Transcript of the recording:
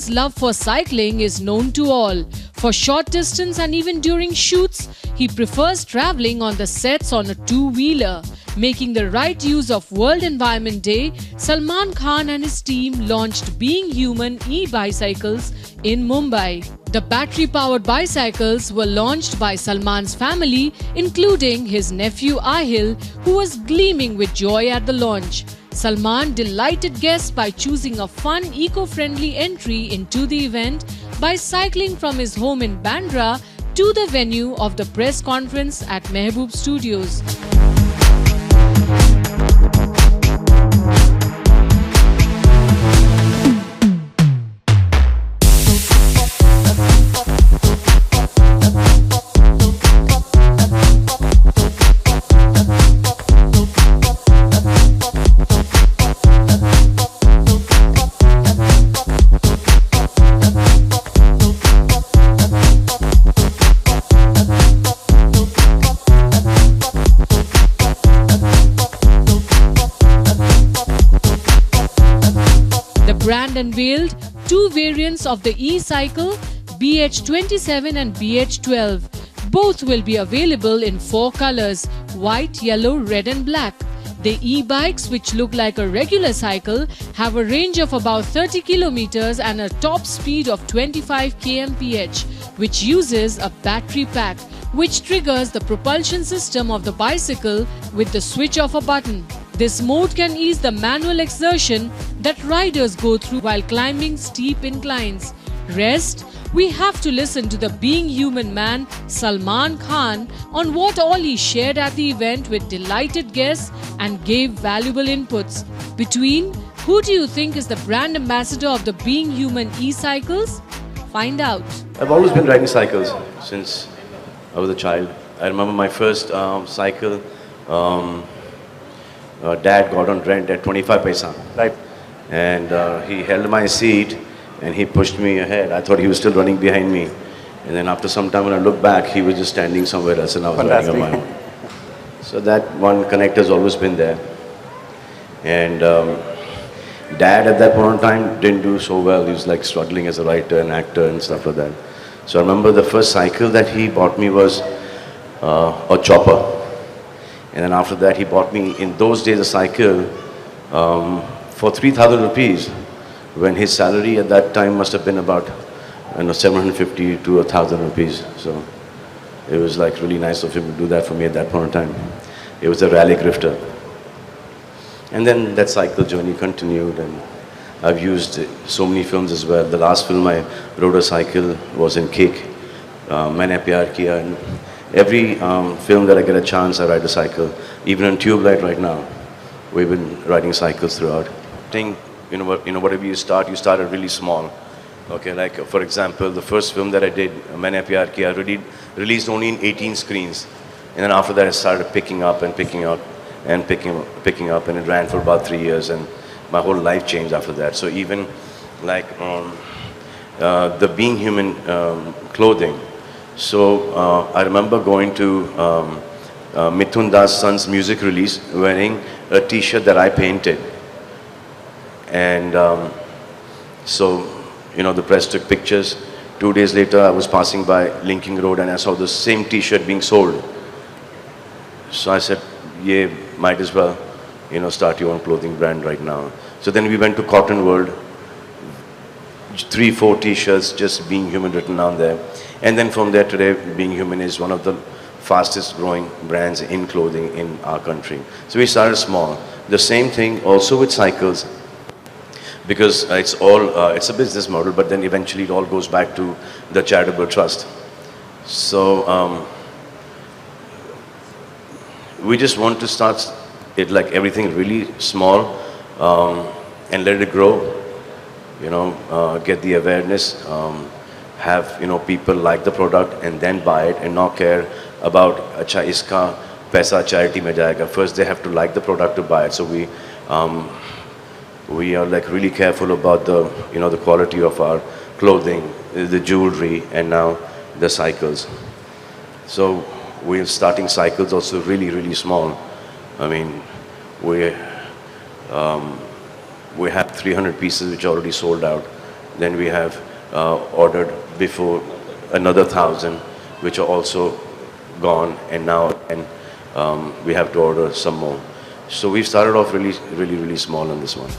Salman's love for cycling is known to all. For short distance and even during shoots, he prefers traveling on the sets on a two-wheeler. Making the right use of World Environment Day, Salman Khan and his team launched Being Human e-bicycles in Mumbai. The battery-powered bicycles were launched by Salman's family, including his nephew Ahil, who was gleaming with joy at the launch. Salman delighted guests by choosing a fun, eco-friendly entry into the event by cycling from his home in Bandra to the venue of the press conference at Mehboob Studios. The brand unveiled two variants of the e-cycle, BH27 and BH12. Both will be available in 4 colors: white, yellow, red and black. The e-bikes, which look like a regular cycle, have a range of about 30 kilometers and a top speed of 25 kmph, which uses a battery pack, which triggers the propulsion system of the bicycle with the switch of a button. This mode can ease the manual exertion that riders go through while climbing steep inclines. Rest, we have to listen to the Being Human man Salman Khan on what all he shared at the event with delighted guests and gave valuable inputs. Between, who do you think is the brand ambassador of the Being Human e-cycles? Find out. I've always been riding cycles since I was a child. I remember my first cycle. Dad got on rent at 25 paisa. Right. And he held my seat and he pushed me ahead. I thought he was still running behind me. And then after some time when I looked back, he was just standing somewhere else and I was riding on my own. So that one connect has always been there. And Dad at that point in time didn't do so well. He was like struggling as a writer and actor and stuff like that. So I remember the first cycle that he bought me was a chopper. And then after that, he bought me, in those days, a cycle for 3,000 rupees, when his salary at that time must have been about 750 to 1,000 rupees. So it was like really nice of him to do that for me at that point in time. It was a rally grifter. And then that cycle journey continued, and I've used so many films as well. The last film I rode a cycle was in Kick, Maine Pyar Kiya. And every film that I get a chance, I ride a cycle. Even on Tube Light right now, we've been riding cycles throughout. I think, whatever you start really small. Okay, like for example, the first film that I did, Maine Pyar Kiya, released only in 18 screens. And then after that, I started picking up, and it ran for about 3 years, and my whole life changed after that. So even like the Being Human clothing. So I remember going to Mithun Das' son's music release, wearing a t-shirt that I painted. And so, the press took pictures. 2 days later, I was passing by Linking Road and I saw the same t-shirt being sold. So I said, yeah, might as well, start your own clothing brand right now. So then we went to Cotton World, 3-4 t-shirts, just Being Human written down there. And then from there today, Being Human is one of the fastest growing brands in clothing in our country. So we started small. The same thing also with cycles, because it's a business model, but then eventually it all goes back to the charitable trust. So we just want to start it like everything really small and let it grow, get the awareness, have people like the product and then buy it and not care about acha iska paisa charity mein jayega. First they have to like the product to buy it. So we are like really careful about the the quality of our clothing, the jewelry, and now the cycles. So we're starting cycles also really small. I mean, we have 300 pieces which are already sold out. Then we have ordered before another 1,000, which are also gone, and now we have to order some more. So we've started off really small on this one.